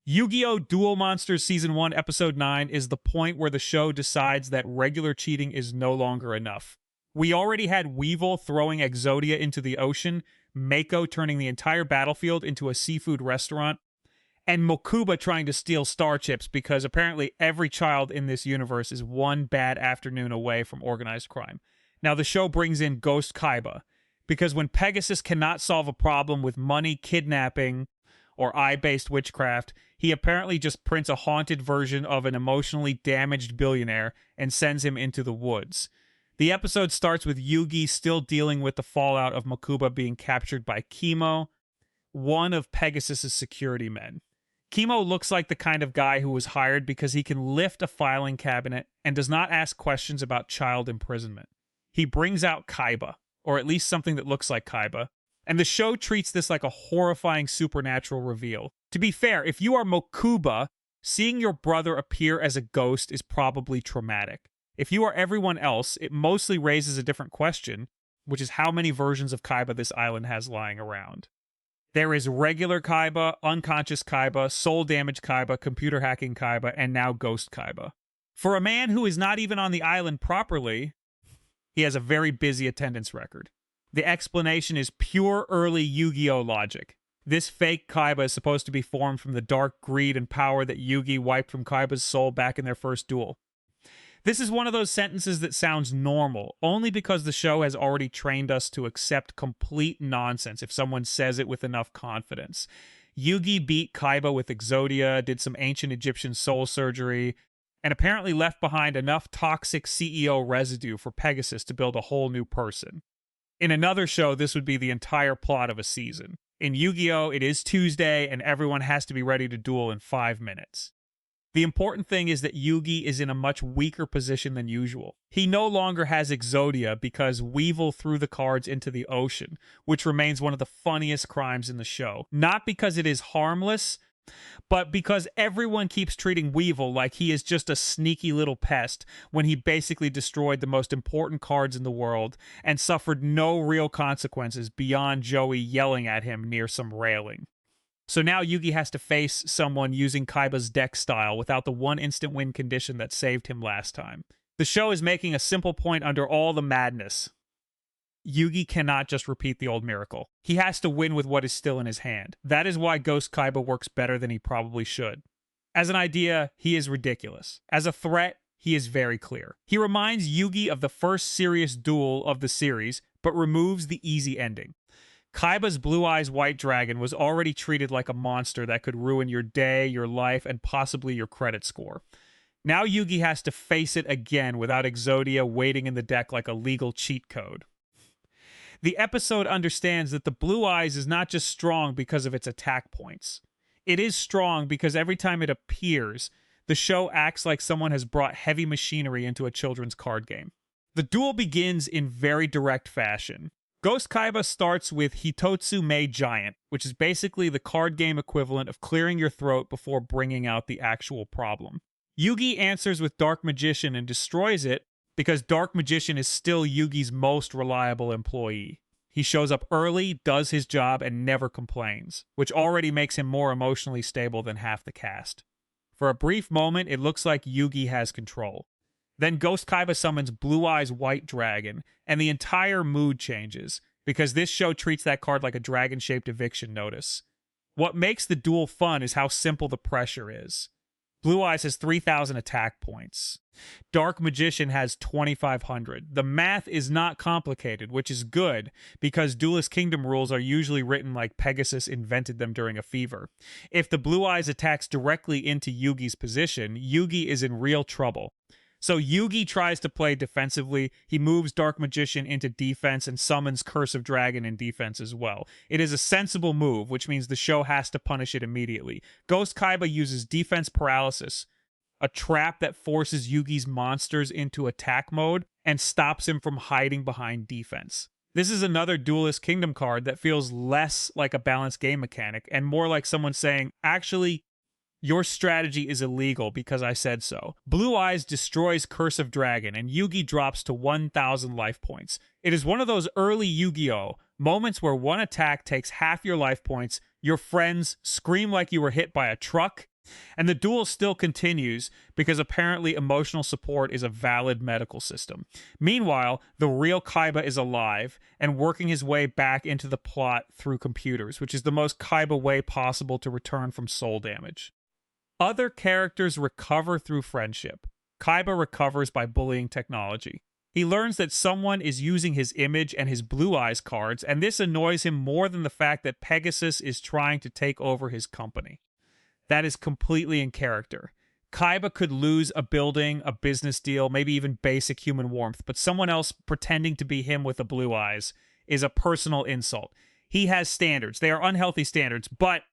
Yu-Gi-Oh! Duel Monsters Season 1, Episode 9 is the point where the show decides that regular cheating is no longer enough. We already had Weevil throwing Exodia into the ocean, Mako turning the entire battlefield into a seafood restaurant, and Mokuba trying to steal star chips because apparently every child in this universe is one bad afternoon away from organized crime. Now the show brings in Ghost Kaiba, because when Pegasus cannot solve a problem with money, kidnapping, or eye-based witchcraft, he apparently just prints a haunted version of an emotionally damaged billionaire and sends him into the woods. The episode starts with Yugi still dealing with the fallout of Mokuba being captured by Chemo, one of Pegasus's security men. Chemo looks like the kind of guy who was hired because he can lift a filing cabinet and does not ask questions about child imprisonment. He brings out Kaiba, or at least something that looks like Kaiba, and the show treats this like a horrifying supernatural reveal. To be fair, if you are Mokuba, seeing your brother appear as a ghost is probably traumatic. If you are everyone else, it mostly raises a different question, which is how many versions of Kaiba this island has lying around. There is regular Kaiba, unconscious Kaiba, soul damage Kaiba, computer hacking Kaiba, and now ghost Kaiba. For a man who is not even on the island properly, he has a very busy attendance record. The explanation is pure early Yu-Gi-Oh! Logic. This fake Kaiba is supposed to be formed from the dark greed and power that Yugi wiped from Kaiba's soul back in their first duel. This is one of those sentences that sounds normal, only because the show has already trained us to accept complete nonsense if someone says it with enough confidence. Yugi beat Kaiba with Exodia, did some ancient Egyptian soul surgery, and apparently left behind enough toxic CEO residue for Pegasus to build a whole new person. In another show, this would be the entire plot of a season. In Yu-Gi-Oh!, it is Tuesday, and everyone has to be ready to duel in 5 minutes. The important thing is that Yugi is in a much weaker position than usual. He no longer has Exodia because Weevil threw the cards into the ocean, which remains one of the funniest crimes in the show. Not because it is harmless, but because everyone keeps treating Weevil like he is just a sneaky little pest when he basically destroyed the most important cards in the world and suffered no real consequences beyond Joey yelling at him near some railing. So now Yugi has to face someone using Kaiba's deck style without the one instant win condition that saved him last time. The show is making a simple point under all the madness. Yugi cannot just repeat the old miracle. He has to win with what is still in his hand. That is why Ghost Kaiba works better than he probably should. As an idea, he is ridiculous. As a threat, he is very clear. He reminds Yugi of the first serious duel of the series, but removes the easy ending. Kaiba's Blue Eyes White Dragon was already treated like a monster that could ruin your day, your life, and possibly your credit score. Now Yugi has to face it again without Exodia waiting in the deck like a legal cheat code. The episode understands that the Blue Eyes is not just strong because of its attack points. It is strong because every time it appears, the show acts like someone has brought heavy machinery into a children's card game. The duel begins in very direct fashion. Ghost Kaiba starts with Hitotsu Mei Giant, which is basically the card game equivalent of clearing your throat before bringing out the actual problem. Yugi answers with Dark Magician and destroys it because Dark Magician is still Yugi's most reliable employee. He shows up early, does his job, and never complains, which already makes him more emotionally stable than half the cast. For a brief moment, it looks like Yugi has control. Then Ghost Kaiba summons Blue Eyes White Dragon, and the entire mood changes, because this show treats that card like a dragon-shaped eviction notice. What makes the duel fun is how simple the pressure is. Blue Eyes has 3,000 attack points. Dark Magician has 2,500. The math is not complicated, which is good, because Duelist Kingdom rules are usually written like Pegasus invented them during a fever. If the Blue Eyes attacks directly into Yugi's position, Yugi is in real trouble. So Yugi tries to play defensively. He moves Dark Magician into defense and summons Curse of Dragon in defense as well. It is a sensible move, which means the show has to punish it immediately. Ghost Kaiba uses defense paralysis, a trap that forces Yugi's monsters into attack mode and stops him from hiding behind defense. This is another Duelist Kingdom card that feels less like a balanced game mechanic and more like someone saying, actually, your strategy is illegal because I said so. Blue Eyes destroys Curse of Dragon, and Yugi drops to 1,000 life points. It is one of those early Yu-Gi-Oh! Moments where one attack takes half your life points, your friends scream like you were hit by a truck, And the duel still continues because apparently emotional support is a valid medical system. Meanwhile, the real Kaiba is alive and working his way back into the plot through computers, which is the most Kaiba way possible to return from soul damage. Other characters recover through friendship. Kaiba recovers by bullying technology. He learns that someone is using his image and his Blue Eyes cards, and this annoys him more than the fact that Pegasus is trying to take over his company. That is completely in character. Kaiba could lose a building, a business deal, maybe even basic human warmth, but someone else pretending to be him with the blue eyes is a personal insult. He has standards. They are unhealthy standards, but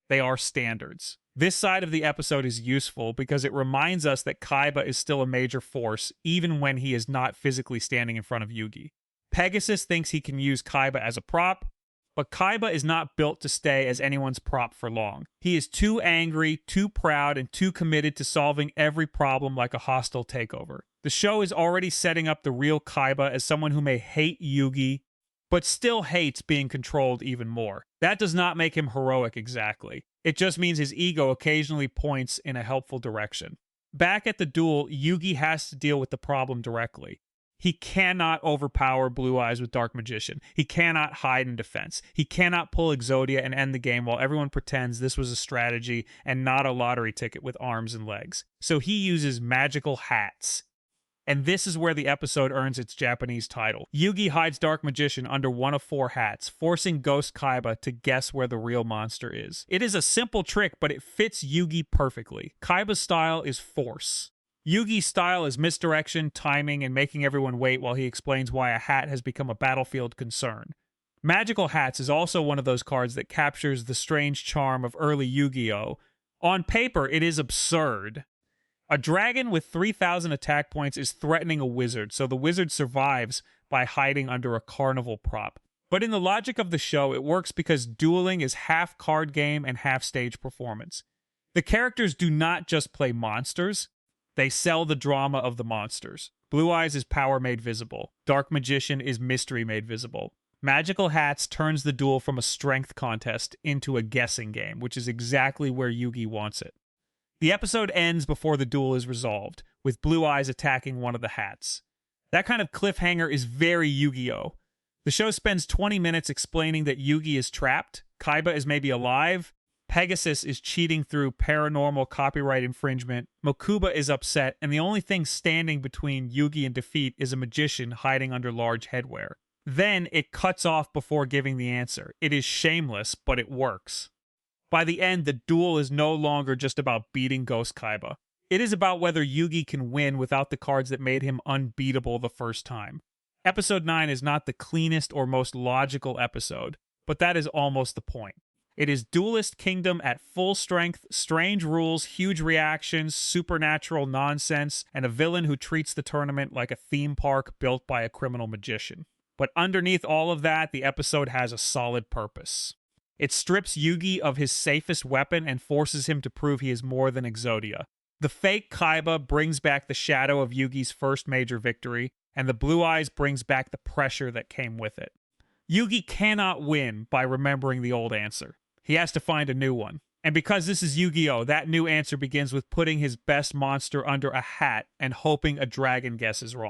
they are standards. This side of the episode is useful because it reminds us that Kaiba is still a major force, even when he is not physically standing in front of Yugi. Pegasus thinks he can use Kaiba as a prop, but Kaiba is not built to stay as anyone's prop for long. He is too angry, too proud, and too committed to solving every problem like a hostile takeover. The show is already setting up the real Kaiba as someone who may hate Yugi, but still hates being controlled even more. That does not make him heroic exactly. It just means his ego occasionally points in a helpful direction. Back at the duel, Yugi has to deal with the problem directly. He cannot overpower Blue Eyes with Dark Magician. He cannot hide in defense. He cannot pull Exodia and end the game while everyone pretends this was a strategy and not a lottery ticket with arms and legs. So he uses magical hats. And this is where the episode earns its Japanese title. Yugi hides Dark Magician under one of 4 hats, forcing Ghost Kaiba to guess where the real monster is. It is a simple trick, but it fits Yugi perfectly. Kaiba's style is force. Yugi's style is misdirection, timing, and making everyone wait while he explains why a hat has become a battlefield concern. Magical Hats is also one of those cards that captures the strange charm of early Yu-Gi-Oh! On paper, it is absurd. A dragon with 3,000 attack points is threatening a wizard, so the wizard survives by hiding under a carnival prop. But in the logic of the show, it works because dueling is half card game and half stage performance. The characters do not just play monsters, they sell the drama of the monsters. Blue Eyes is power made visible. Dark Magician is mystery made visible. Magical Hats turns the duel from a strength contest into a guessing game, which is exactly where Yugi wants it. The episode ends before the duel is resolved, with Blue Eyes attacking one of the hats. That kind of cliffhanger is very Yu-Gi-Oh! The show spends 20 minutes explaining that Yugi is trapped, Kaiba is maybe alive, Pegasus is cheating through paranormal copyright infringement, Mokuba is upset, and the only thing standing between Yugi and defeat is a magician hiding under large headwear. Then it cuts off before giving the answer. It is shameless, but it works. By the end, the duel is no longer just about beating Ghost Kaiba. It is about whether Yugi can win without the cards that made him unbeatable the first time. Episode 9 is not the cleanest or most logical episode, but that is almost the point. It is Duelist Kingdom at full strength, strange rules, huge reactions, supernatural nonsense, and a villain who treats the tournament like a theme park built by a criminal magician. But underneath all of that, the episode has a solid purpose. It strips Yugi of his safest weapon and forces him to prove he is more than Exodia. The fake Kaiba brings back the shadow of Yugi's first major victory, and the Blue Eyes brings back the pressure that came with it. Yugi cannot win by remembering the old answer. He has to find a new one. And because this is Yu-Gi-Oh!, that new answer begins with putting his best monster under a hat and hoping a dragon guesses wrong.